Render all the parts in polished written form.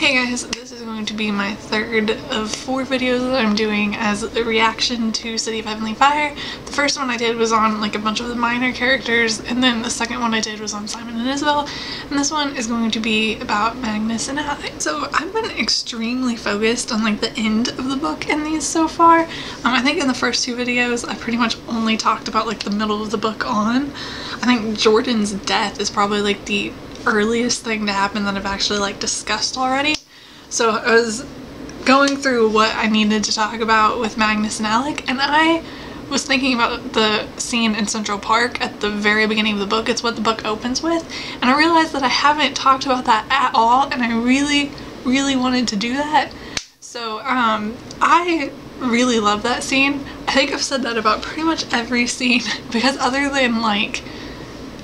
Hey guys, this is going to be my third of 4 videos that I'm doing as a reaction to City of Heavenly Fire. The first one I did was on like a bunch of the minor characters, and then the second one I did was on Simon and Isabel, and this one is going to be about Magnus and Alec. So I've been extremely focused on like the end of the book in these so far. I think in the first 2 videos I pretty much only talked about like the middle of the book on. I think Jordan's death is probably like the earliest thing to happen that I've actually like discussed already. So I was going through what I needed to talk about with Magnus and Alec, and I was thinking about the scene in Central Park at the very beginning of the book. It's what the book opens with, and I realized that I haven't talked about that at all, and I really wanted to do that. So I really love that scene. I think I've said that about pretty much every scene because other than like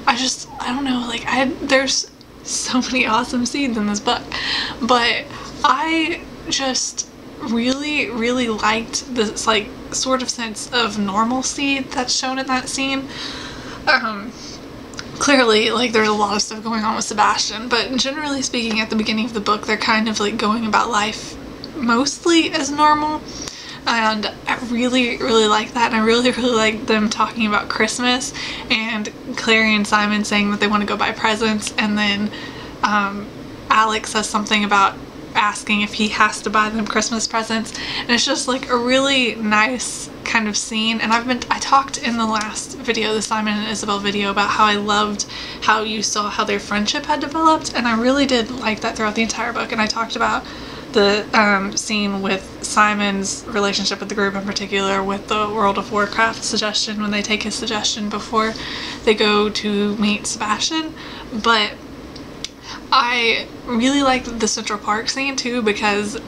I don't know, like there's so many awesome scenes in this book, but I just really liked this like sort of sense of normalcy that's shown in that scene. Clearly like there's a lot of stuff going on with Sebastian, but generally speaking at the beginning of the book they're kind of like going about life mostly as normal. And I really like that, and I really like them talking about Christmas and Clary and Simon saying that they want to go buy presents, and then Alec says something about asking if he has to buy them Christmas presents, and it's just like a really nice kind of scene. And I talked in the last video, the Simon and Isabel video, about how I loved how you saw how their friendship had developed, and I really did like that throughout the entire book. And I talked about the scene with Simon's relationship with the group, in particular with the World of Warcraft suggestion, when they take his suggestion before they go to meet Sebastian. But I really liked the Central Park scene too, because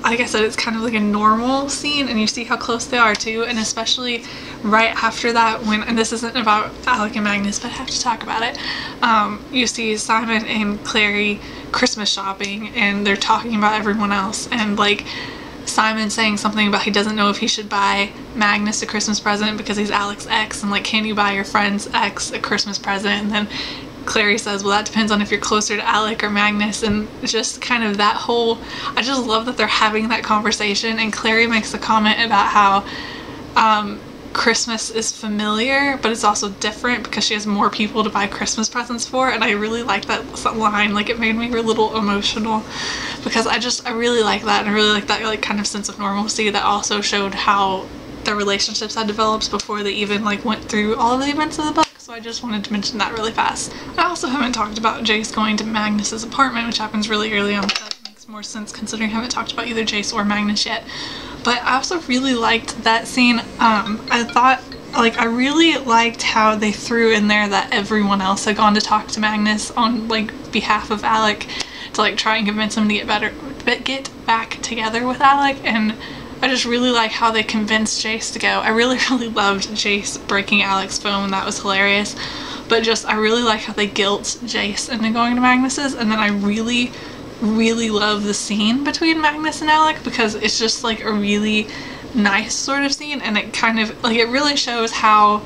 like I said, it's kind of like a normal scene and you see how close they are too, and especially right after that when, and this isn't about Alec and Magnus but I have to talk about it, you see Simon and Clary Christmas shopping and they're talking about everyone else, and like Simon saying something about he doesn't know if he should buy Magnus a Christmas present because he's Alec's ex, and like, can you buy your friend's ex a Christmas present? And then Clary says, well, that depends on if you're closer to Alec or Magnus, and just kind of that whole, I just love that they're having that conversation. And Clary makes a comment about how Christmas is familiar, but it's also different because she has more people to buy Christmas presents for, and I really like that line. Like, it made me a little emotional because I really like that, and I really like that like kind of sense of normalcy that also showed how their relationships had developed before they even like went through all of the events of the book. So I just wanted to mention that really fast. I also haven't talked about Jace going to Magnus's apartment, which happens really early on, but that makes more sense considering I haven't talked about either Jace or Magnus yet. But I also really liked that scene. I thought, like, I really liked how they threw in there that everyone else had gone to talk to Magnus on like behalf of Alec to like try and convince him to get back together with Alec, and I just really like how they convinced Jace to go. I really loved Jace breaking Alec's phone. That was hilarious. But just, I really like how they guilt Jace into going to Magnus's, and then I really love the scene between Magnus and Alec because it's just like a really nice sort of scene, and it kind of like, it really shows how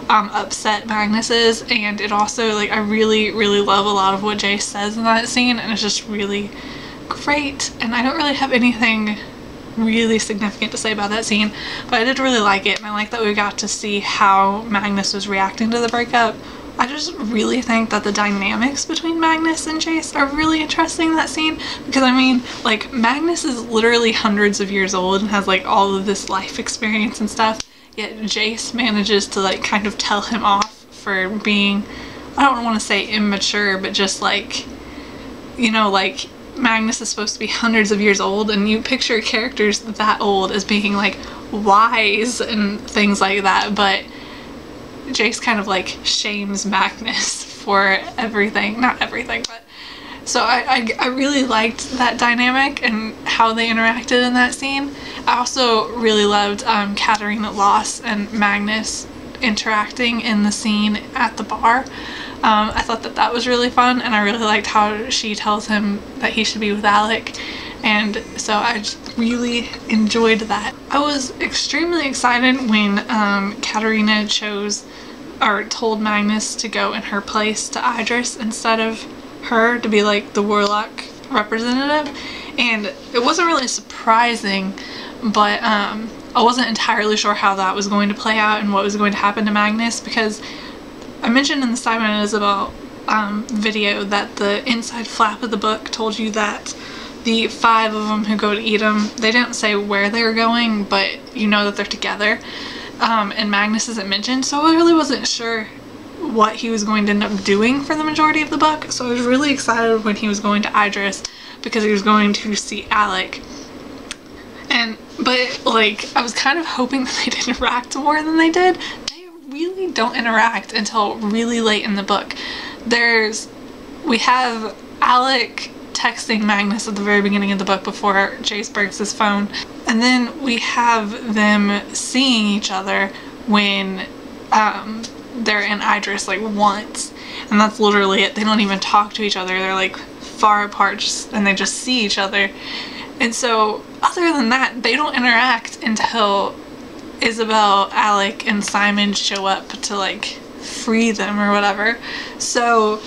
upset Magnus is, and it also like, I really love a lot of what Jace says in that scene, and it's just really great. And I don't really have anything really significant to say about that scene, but I did really like it, and I like that we got to see how Magnus was reacting to the breakup. I just really think that the dynamics between Magnus and Jace are really interesting in that scene, because I mean, like, Magnus is literally hundreds of years old and has like all of this life experience and stuff, yet Jace manages to like kind of tell him off for being, I don't want to say immature, but just like, you know, like Magnus is supposed to be hundreds of years old, and you picture characters that old as being like wise and things like that, but Jace kind of like shames Magnus for everything, not everything, but so I really liked that dynamic and how they interacted in that scene. I also really loved Katarina Loss and Magnus interacting in the scene at the bar. I thought that that was really fun, and I really liked how she tells him that he should be with Alec, and so I just really enjoyed that. I was extremely excited when Katarina told Magnus to go in her place to Idris instead of her, to be like the warlock representative, And it wasn't really surprising, but I wasn't entirely sure how that was going to play out and what was going to happen to Magnus, because I mentioned in the Simon and Isabel video that the inside flap of the book told you that the 5 of them who go to Edom, they didn't say where they were going, but you know that they're together. And Magnus isn't mentioned, so I really wasn't sure what he was going to end up doing for the majority of the book. So I was really excited when he was going to Idris, because he was going to see Alec. But like, I was kind of hoping that they'd interact more than they did. They really don't interact until really late in the book. We have Alec texting Magnus at the very beginning of the book before Jace breaks his phone, and then we have them seeing each other when they're in Idris, like, once, and that's literally it. They don't even talk to each other. They're like far apart, and they just see each other. And so other than that, they don't interact until Isabel, Alec, and Simon show up to like free them or whatever. So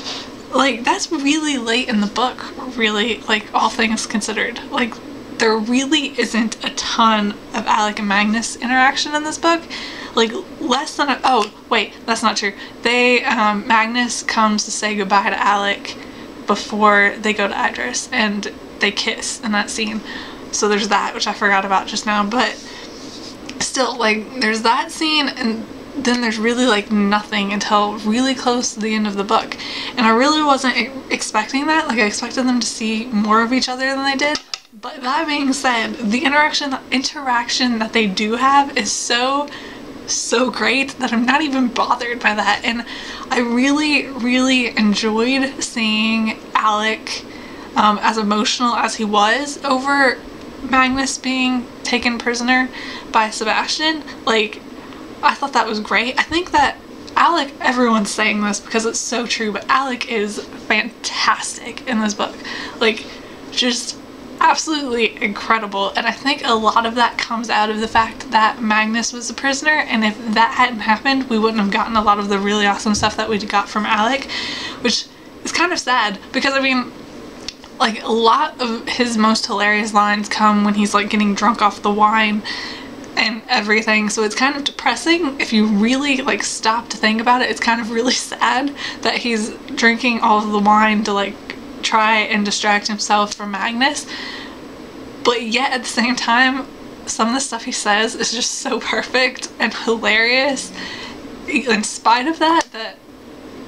like, that's really late in the book, really, like, all things considered. Like, there really isn't a ton of Alec and Magnus interaction in this book. Like, less than oh wait, that's not true. Magnus comes to say goodbye to Alec before they go to Idris, and they kiss in that scene. So there's that, which I forgot about just now, but still, like, there's that scene, and then there's really like nothing until really close to the end of the book. And I really wasn't expecting that. Like, I expected them to see more of each other than they did. But that being said, the interaction that they do have is so great that I'm not even bothered by that. And I really enjoyed seeing Alec as emotional as he was over Magnus being taken prisoner by Sebastian. Like, I thought that was great. I think that Alec, everyone's saying this because it's so true, but Alec is fantastic in this book. Like, just absolutely incredible. And I think a lot of that comes out of the fact that Magnus was a prisoner, and if that hadn't happened, we wouldn't have gotten a lot of the really awesome stuff that we got from Alec, which is kind of sad, because I mean, like, a lot of his most hilarious lines come when he's like getting drunk off the wine and everything, so it's kind of depressing if you really like stop to think about it. It's kind of really sad that he's drinking all of the wine to like try and distract himself from Magnus, but yet at the same time, some of the stuff he says is just so perfect and hilarious. In spite of that,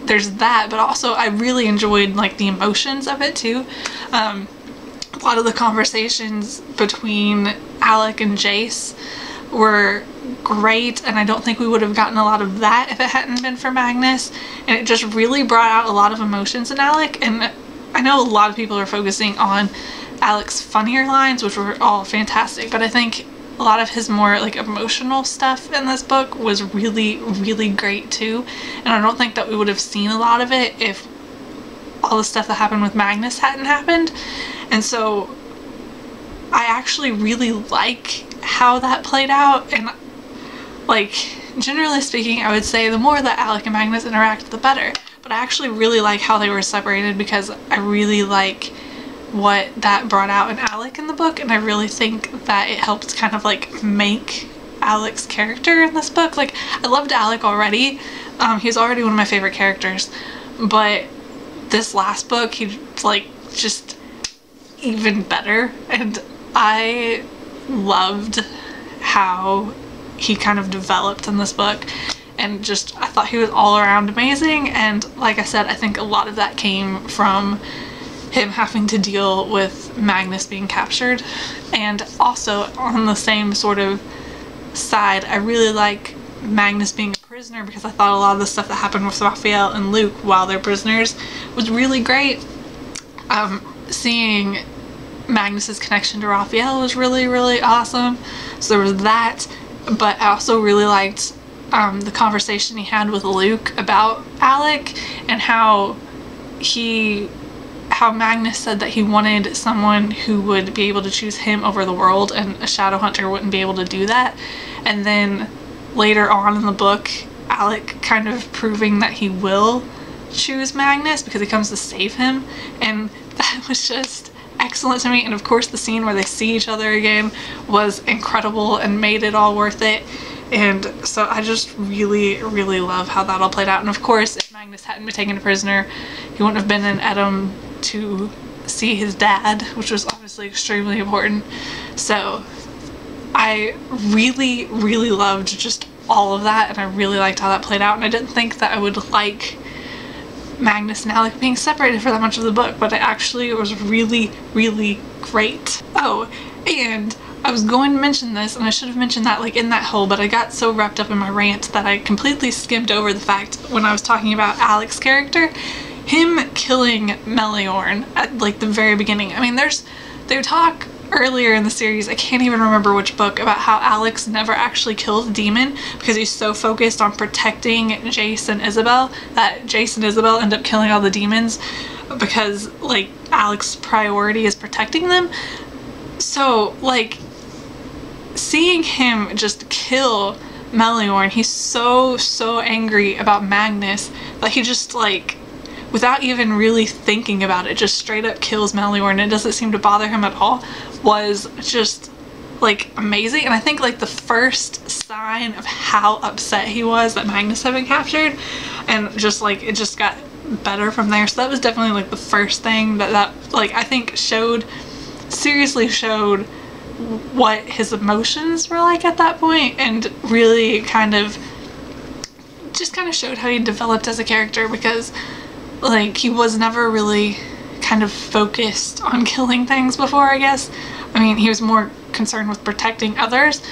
there's that, but also I really enjoyed like the emotions of it too. A lot of the conversations between Alec and Jace were great, and I don't think we would have gotten a lot of that if it hadn't been for Magnus, and it just really brought out a lot of emotions in Alec. And I know a lot of people are focusing on Alec's funnier lines, which were all fantastic, but I think a lot of his more like emotional stuff in this book was really great too, and I don't think that we would have seen a lot of it if all the stuff that happened with Magnus hadn't happened. And so I actually really like how that played out, and like, generally speaking, I would say the more that Alec and Magnus interact, the better. But I actually really like how they were separated, because I really like what that brought out in Alec in the book, and I really think that it helped kind of like make Alec's character in this book. Like, I loved Alec already. He's already one of my favorite characters, but this last book, he's like just even better, and I loved how he kind of developed in this book, and just I thought he was all around amazing. And like I said, I think a lot of that came from him having to deal with Magnus being captured. And also, on the same sort of side, I really like Magnus being a prisoner, because I thought a lot of the stuff that happened with Raphael and Luke while they're prisoners was really great. Seeing Magnus's connection to Raphael was really awesome. So there was that, but I also really liked the conversation he had with Luke about Alec, and how Magnus said that he wanted someone who would be able to choose him over the world, and a shadow hunter wouldn't be able to do that. And then later on in the book, Alec kind of proving that he will choose Magnus because he comes to save him, and that was just, I excellent to me, and of course the scene where they see each other again was incredible and made it all worth it. And so I just really, really love how that all played out. And of course, if Magnus hadn't been taken prisoner, he wouldn't have been in Edom to see his dad, which was obviously extremely important. So I really, really loved just all of that, and I really liked how that played out. And I didn't think that I would like Magnus and Alec being separated for that much of the book, but it actually was really, really great. Oh, and I was going to mention this, and I should have mentioned that like in that whole, but I got so wrapped up in my rant that I completely skimmed over the fact when I was talking about Alec's character, him killing Meliorn at like the very beginning. I mean, they talk earlier in the series, I can't even remember which book, about how Alex never actually killed a demon because he's so focused on protecting Jace and Isabel that Jace and Isabel end up killing all the demons because like Alex's priority is protecting them. So like seeing him just kill Meliorn, he's so angry about Magnus that he just like, without even really thinking about it, just straight up kills Meliorn. It doesn't seem to bother him at all. Was just like amazing. And I think like the first sign of how upset he was that Magnus had been captured, and just like it just got better from there. So that was definitely like the first thing that like I think seriously showed what his emotions were like at that point, and really kind of showed how he developed as a character, because like he was never really kind of focused on killing things before, I guess. I mean, he was more concerned with protecting others.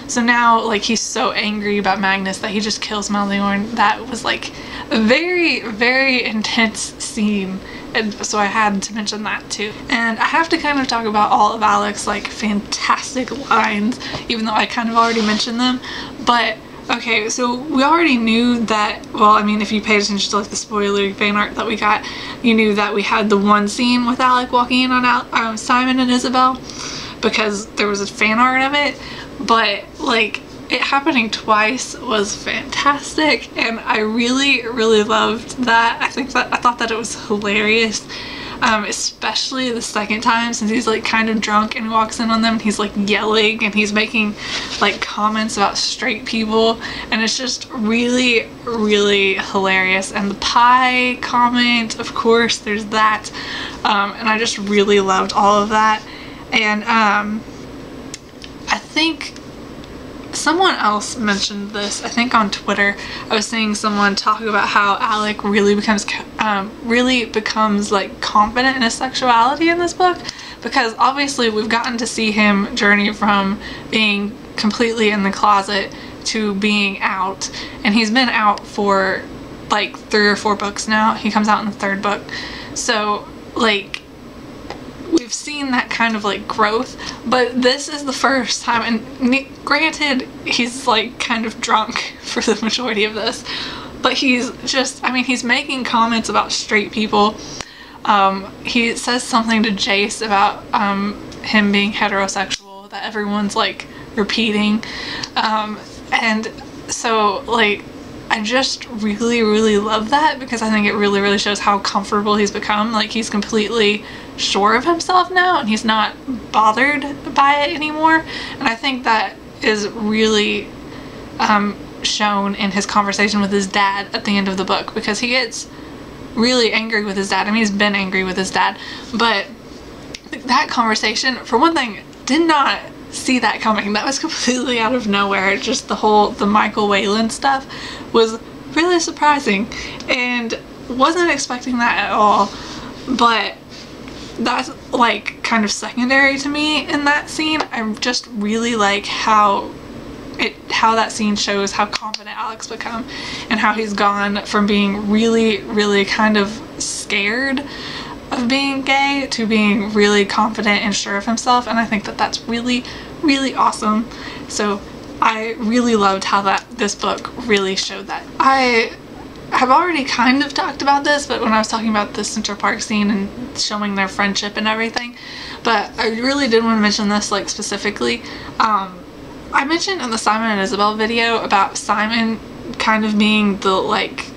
So now like he's so angry about Magnus that he just kills Meliorn. That was like a very, very intense scene, and so I had to mention that too. And I have to kind of talk about all of Alec's like fantastic lines, even though I kind of already mentioned them. But okay, so we already knew that, well, I mean, if you paid attention to like the spoiler fan art that we got, you knew that we had the one scene with Alec walking in on Simon and Isabel, because there was a fan art of it. But like it happening twice was fantastic, and I really, really loved that. I thought that it was hilarious. Especially the second time, since he's like kind of drunk and he walks in on them and he's like yelling and he's making like comments about straight people, and it's just really, really hilarious. And the pie comment, of course, there's that, and I just really loved all of that. And I think someone else mentioned this, I think on Twitter. I was seeing someone talk about how Alec really becomes like confident in his sexuality in this book, because obviously we've gotten to see him journey from being completely in the closet to being out, and he's been out for like 3 or 4 books now. He comes out in the 3rd book, so like we've seen that kind of like growth. But this is the first time, and granted he's like kind of drunk for the majority of this, but he's just, I mean, he's making comments about straight people. He says something to Jace about him being heterosexual that everyone's like repeating, and so like I just really, really love that, because I think it really, really shows how comfortable he's become. Like he's completely sure of himself now, and he's not bothered by it anymore. And I think that is really shown in his conversation with his dad at the end of the book, because he gets really angry with his dad. I mean, he's been angry with his dad, but that conversation, for one thing, did not see that coming. That was completely out of nowhere. Just the Michael Wayland stuff was really surprising, and wasn't expecting that at all. But that's like kind of secondary to me in that scene. I just really like how that scene shows how confident Alec's become, and how he's gone from being really, really kind of scared of being gay to being really confident and sure of himself. And I think that that's really, really awesome. So I really loved how this book really showed that. I have already kind of talked about this, but when I was talking about the Central Park scene and showing their friendship and everything, but I really did want to mention this like specifically. I mentioned in the Simon and Isabel video about Simon kind of being the like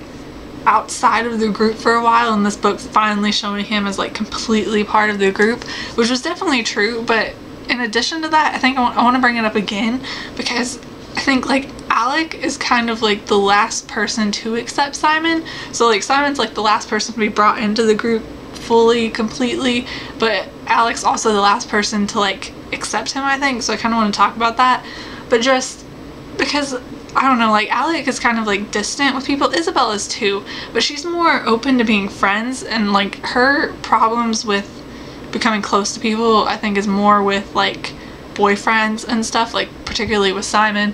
outside of the group for a while, and this book finally showing him as like completely part of the group, which was definitely true. But in addition to that, I think I want to bring it up again because I think like Alec is kind of like the last person to accept Simon. So like Simon's like the last person to be brought into the group fully, completely, but Alec's also the last person to like accept him, I think. So I kind of want to talk about that. But just because, I don't know, like Alec is kind of like distant with people. Isabel is too, but she's more open to being friends, and like her problems with becoming close to people I think is more with like boyfriends and stuff, like particularly with Simon,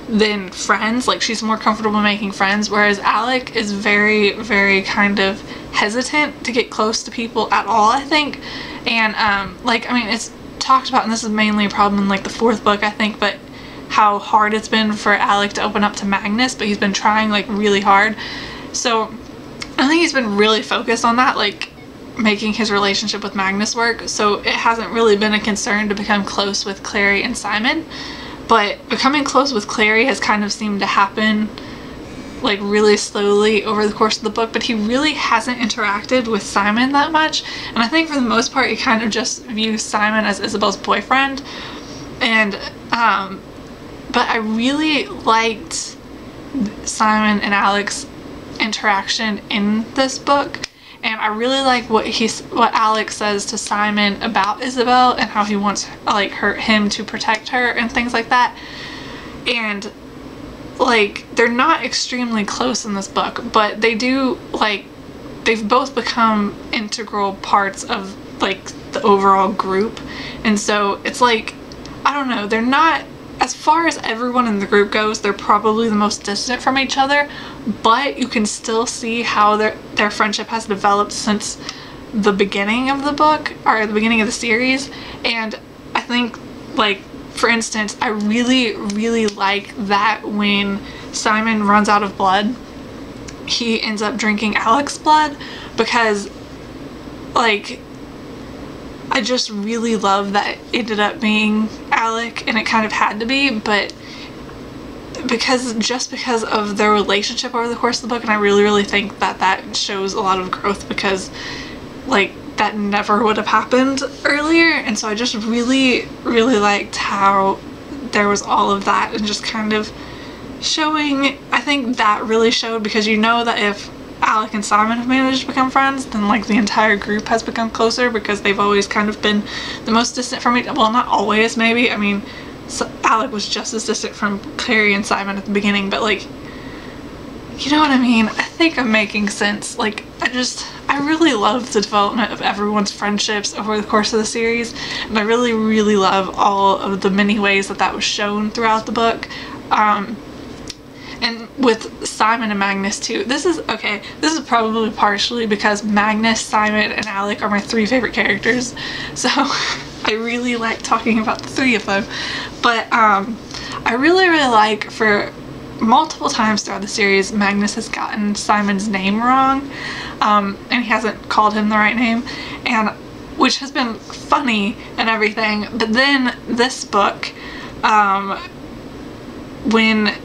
than friends. Like she's more comfortable making friends, whereas Alec is very, very kind of hesitant to get close to people at all, I think. And like, I mean, it's talked about, and this is mainly a problem in like the 4th book, I think, but how hard it's been for Alec to open up to Magnus, but he's been trying like really hard. So I think he's been really focused on that, like making his relationship with Magnus work. So it hasn't really been a concern to become close with Clary and Simon, but becoming close with Clary has kind of seemed to happen like really slowly over the course of the book, but he really hasn't interacted with Simon that much. And I think for the most part he kind of just views Simon as Isabel's boyfriend. And but I really liked Simon and Alec's interaction in this book, and I really like what Alec says to Simon about Isabel and how he wants like him to protect her and things like that. And like they're not extremely close in this book, but they do, like, they've both become integral parts of like the overall group. And so it's like, I don't know, they're not, as far as everyone in the group goes, they're probably the most distant from each other, but you can still see how their friendship has developed since the beginning of the book, or the beginning of the series. And I think, like, for instance, I really, really like that when Simon runs out of blood, he ends up drinking Alec's blood, because, like, I just really love that it ended up being Alec, and it kind of had to be, but because of their relationship over the course of the book, and I really, really think that that shows a lot of growth, because, like, that never would have happened earlier. And so I just really, really liked how there was all of that, and just kind of showing, I think that really showed, because you know that if Alec and Simon have managed to become friends, then like the entire group has become closer, because they've always kind of been the most distant from each, well, not always, maybe, I mean, so Alec was just as distant from Clary and Simon at the beginning, but like, you know what I mean? I think I'm making sense. Like, I really love the development of everyone's friendships over the course of the series, and I really, really love all of the many ways that that was shown throughout the book. And with Simon and Magnus too. This is probably partially because Magnus, Simon, and Alec are my 3 favorite characters, so I really like talking about the 3 of them. But I really, really like, for multiple times throughout the series, Magnus has gotten Simon's name wrong, and he hasn't called him the right name, and which has been funny and everything. But then this book, when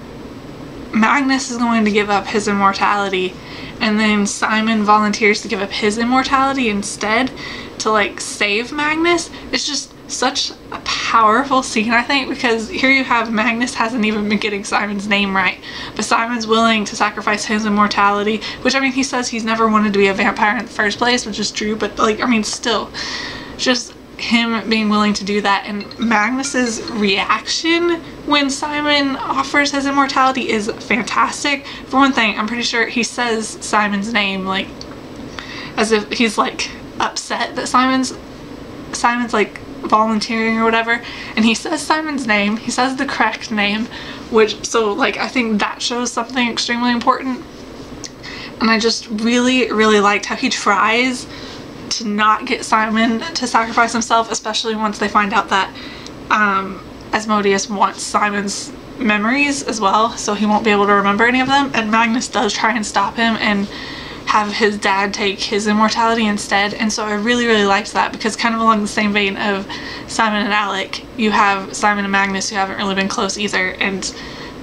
Magnus is going to give up his immortality, and then Simon volunteers to give up his immortality instead to like save Magnus, it's just such a powerful scene, I think, because here you have Magnus hasn't even been getting Simon's name right, but Simon's willing to sacrifice his immortality, which, I mean, he says he's never wanted to be a vampire in the first place, which is true, but like, I mean, still, just him being willing to do that. And Magnus's reaction when Simon offers his immortality is fantastic. For one thing, I'm pretty sure he says Simon's name like as if he's like upset that Simon's like volunteering or whatever, and he says Simon's name, he says the correct name, which, so like, I think that shows something extremely important. And I just really, really liked how he tries to not get Simon to sacrifice himself, especially once they find out that Asmodeus wants Simon's memories as well, so he won't be able to remember any of them, and Magnus does try and stop him and have his dad take his immortality instead. And so I really, really liked that, because kind of along the same vein of Simon and Alec, you have Simon and Magnus who haven't really been close either, and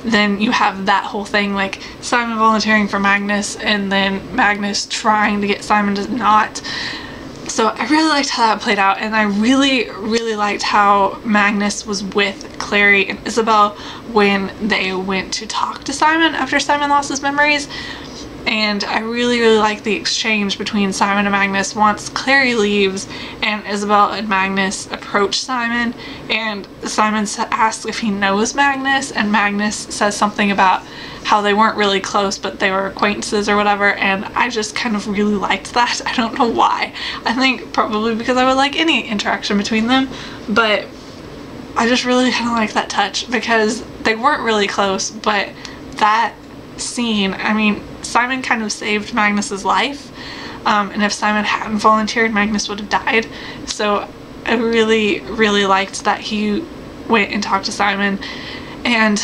then you have that whole thing, like Simon volunteering for Magnus and then Magnus trying to get Simon to not. So I really liked how that played out, and I really liked how Magnus was with Clary and Isabel when they went to talk to Simon after Simon lost his memories. And I really liked the exchange between Simon and Magnus once Clary leaves and Isabel and Magnus approach Simon, and Simon asks if he knows Magnus, and Magnus says something about how they weren't really close but they were acquaintances or whatever, and I just kind of really liked that. I don't know why. I think probably because I would like any interaction between them, but I just really kind of like that touch because they weren't really close, but that scene, I mean, Simon kind of saved Magnus's life, and if Simon hadn't volunteered, Magnus would have died. So I really liked that he went and talked to Simon and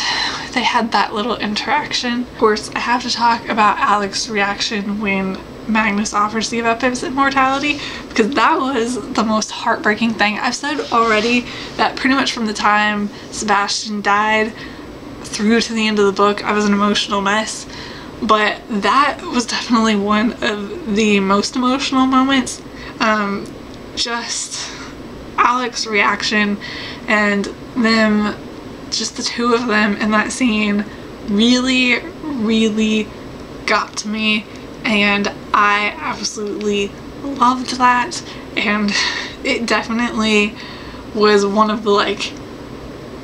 they had that little interaction. Of course, I have to talk about Alec's reaction when Magnus offers to give up his immortality, because that was the most heartbreaking thing. I've said already that pretty much from the time Sebastian died through to the end of the book, I was an emotional mess. But that was definitely one of the most emotional moments. Just Alec's reaction and them, just the two of them in that scene really got to me, and I absolutely loved that, and it definitely was one of the like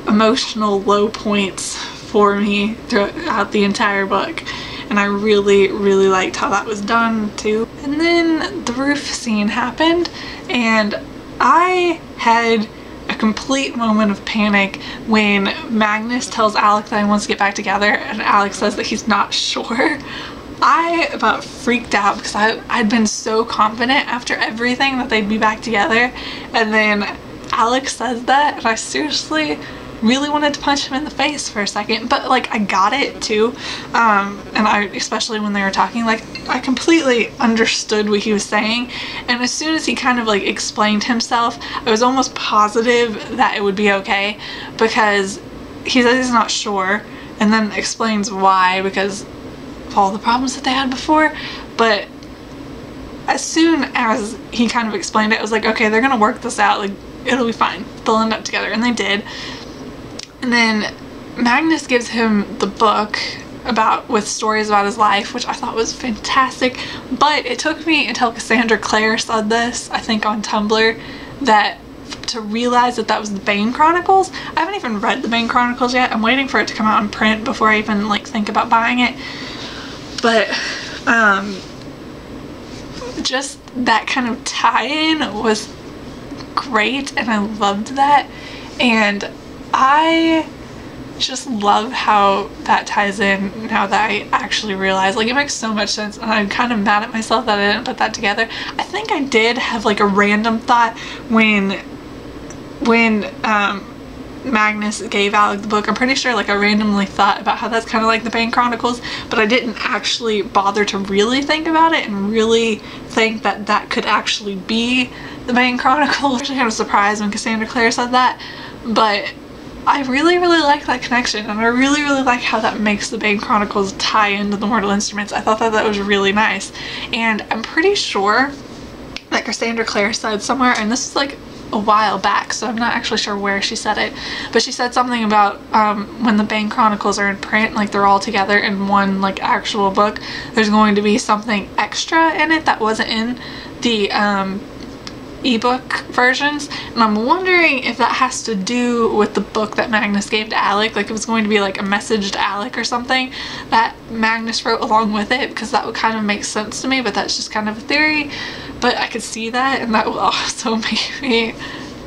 emotional low points for me throughout the entire book. And I really liked how that was done too. And then the roof scene happened, and I had a complete moment of panic when Magnus tells Alec that he wants to get back together and Alec says that he's not sure. I about freaked out because I'd been so confident after everything that they'd be back together, and then Alec says that and I seriously really wanted to punch him in the face for a second, but like I got it too, and I, especially when they were talking, like I completely understood what he was saying, and as soon as he kind of like explained himself, I was almost positive that it would be okay, because he says he's not sure and then explains why, because of all the problems that they had before. But as soon as he kind of explained it, I was like, okay, they're gonna work this out, like it'll be fine, they'll end up together, and they did. And then Magnus gives him the book with stories about his life, which I thought was fantastic, but it took me until Cassandra Clare said this, I think on Tumblr, to realize that that was the Bane Chronicles. I haven't even read the Bane Chronicles yet. I'm waiting for it to come out in print before I even like think about buying it. But just that kind of tie-in was great, and I loved that, and I just love how that ties in now that I actually realize, like it makes so much sense, and I'm kind of mad at myself that I didn't put that together. I think I did have like a random thought when Magnus gave Alec the book. I'm pretty sure like I randomly thought about how that's kind of like the Bane Chronicles, but I didn't actually bother to really think about it and really think that that could actually be the Bane Chronicles. I was actually kind of surprised when Cassandra Clare said that, but I really like that connection, and I really like how that makes the Bane Chronicles tie into the Mortal Instruments. I thought that that was really nice, and I'm pretty sure that Cassandra Clare said somewhere, and this is like a while back, so I'm not actually sure where she said it, but she said something about when the Bane Chronicles are in print, like they're all together in one like actual book, there's going to be something extra in it that wasn't in the ebook versions, and I'm wondering if that has to do with the book that Magnus gave to Alec, like it was going to be like a message to Alec or something that Magnus wrote along with it, because that would kind of make sense to me, but that's just kind of a theory, but I could see that, and that will also make me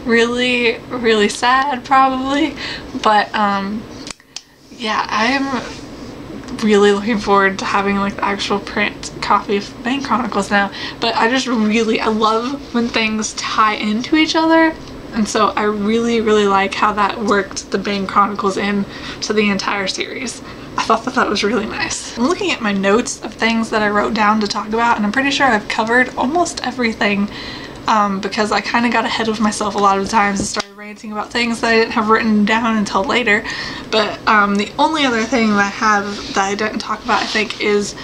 really sad probably. But yeah, I'm really looking forward to having like the actual print copy of Bane Chronicles now, but I love when things tie into each other, and so I really like how that worked the Bane Chronicles in to the entire series. I thought that that was really nice. I'm looking at my notes of things that I wrote down to talk about, and I'm pretty sure I've covered almost everything, because I kind of got ahead of myself a lot of the times and started ranting about things that I didn't have written down until later. But the only other thing that I have that I didn't talk about, I think, is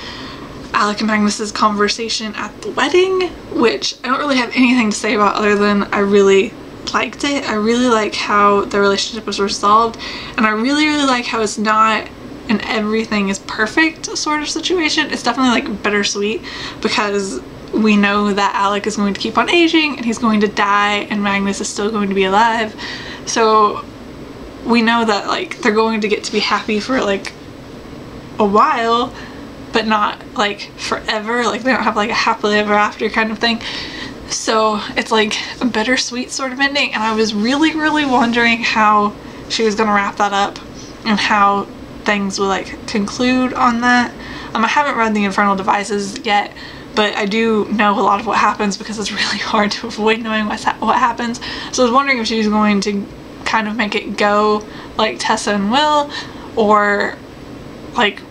Alec and Magnus's conversation at the wedding, which I don't really have anything to say about other than I really liked it. I really like how the relationship was resolved, and I really like how it's not an everything is perfect sort of situation. It's definitely like bittersweet, because we know that Alec is going to keep on aging and he's going to die, and Magnus is still going to be alive. So we know that like they're going to get to be happy for like a while, but not like forever. Like they don't have like a happily ever after kind of thing. So it's like a bittersweet sort of ending, and I was really wondering how she was gonna wrap that up and how things would like conclude on that. I haven't read the Infernal Devices yet, but I do know a lot of what happens because it's really hard to avoid knowing what happens. So I was wondering if she was going to kind of make it go like Tessa and Will, or like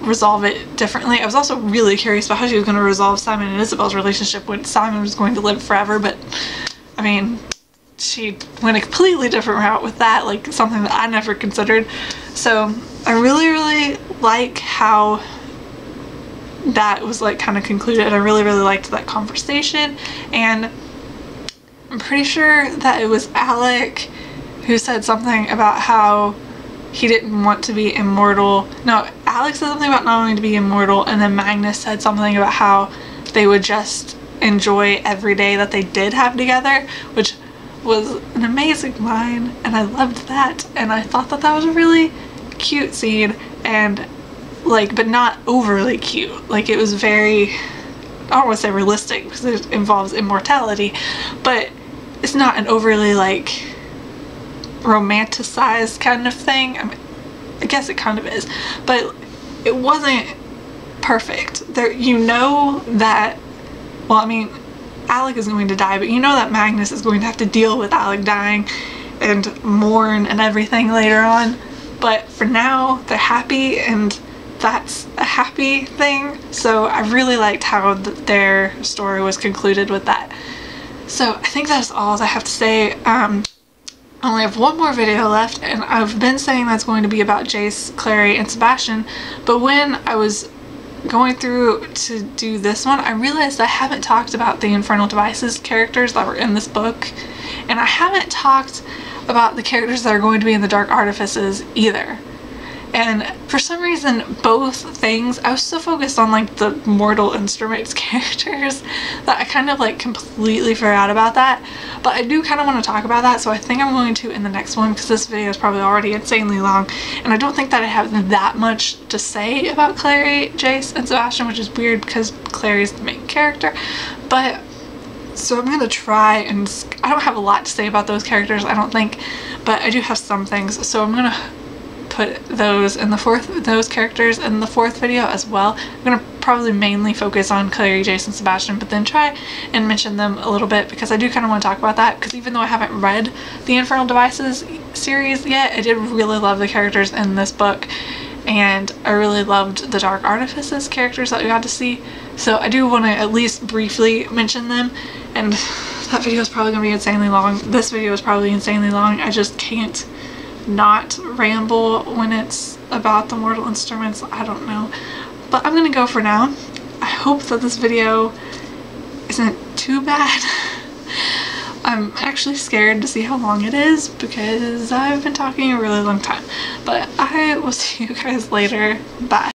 resolve it differently. I was also really curious about how she was going to resolve Simon and Isabel's relationship when Simon was going to live forever, but I mean, she went a completely different route with that, like something that I never considered. So I really like how that was like kind of concluded. I really liked that conversation, and I'm pretty sure that it was Alec who said something about how he didn't want to be immortal. No, Alex said something about not wanting to be immortal, and then Magnus said something about how they would just enjoy every day that they did have together, which was an amazing line, and I loved that, and I thought that that was a really cute scene, and like, but not overly cute. Like, it was very, I don't want to say realistic because it involves immortality, but it's not an overly like romanticized kind of thing. I mean, I guess it kind of is, but it wasn't perfect. There, you know that, well, I mean, Alec is going to die, but you know that Magnus is going to have to deal with Alec dying and mourn and everything later on. But for now, they're happy, and that's a happy thing. So I really liked how their story was concluded with that. So I think that's all I have to say. I only have one more video left, and I've been saying that's going to be about Jace, Clary, and Sebastian, but when I was going through to do this one, I realized I haven't talked about the Infernal Devices characters that were in this book, and I haven't talked about the characters that are going to be in the Dark Artifices either. And for some reason, both things, I was so focused on like the Mortal Instruments characters that I kind of like completely forgot about that. But I do kind of want to talk about that, so I think I'm going to in the next one, because this video is probably already insanely long, and I don't think that I have that much to say about Clary, Jace, and Sebastian, which is weird because Clary's the main character. But so I'm going to try, and I don't have a lot to say about those characters, I don't think, but I do have some things, so I'm going to put those in the those characters in the fourth video as well. I'm gonna probably mainly focus on Clary, Jason, Sebastian, but then try and mention them a little bit because I do kind of want to talk about that, because even though I haven't read the Infernal Devices series yet, I did really love the characters in this book, and I really loved the Dark Artifices characters that we got to see. So I do want to at least briefly mention them, and that video is probably going to be insanely long. This video is probably insanely long. I just can't not ramble when it's about the Mortal Instruments. I don't know, but I'm gonna go for now. I hope that this video isn't too bad. I'm actually scared to see how long it is because I've been talking a really long time, but I will see you guys later. Bye.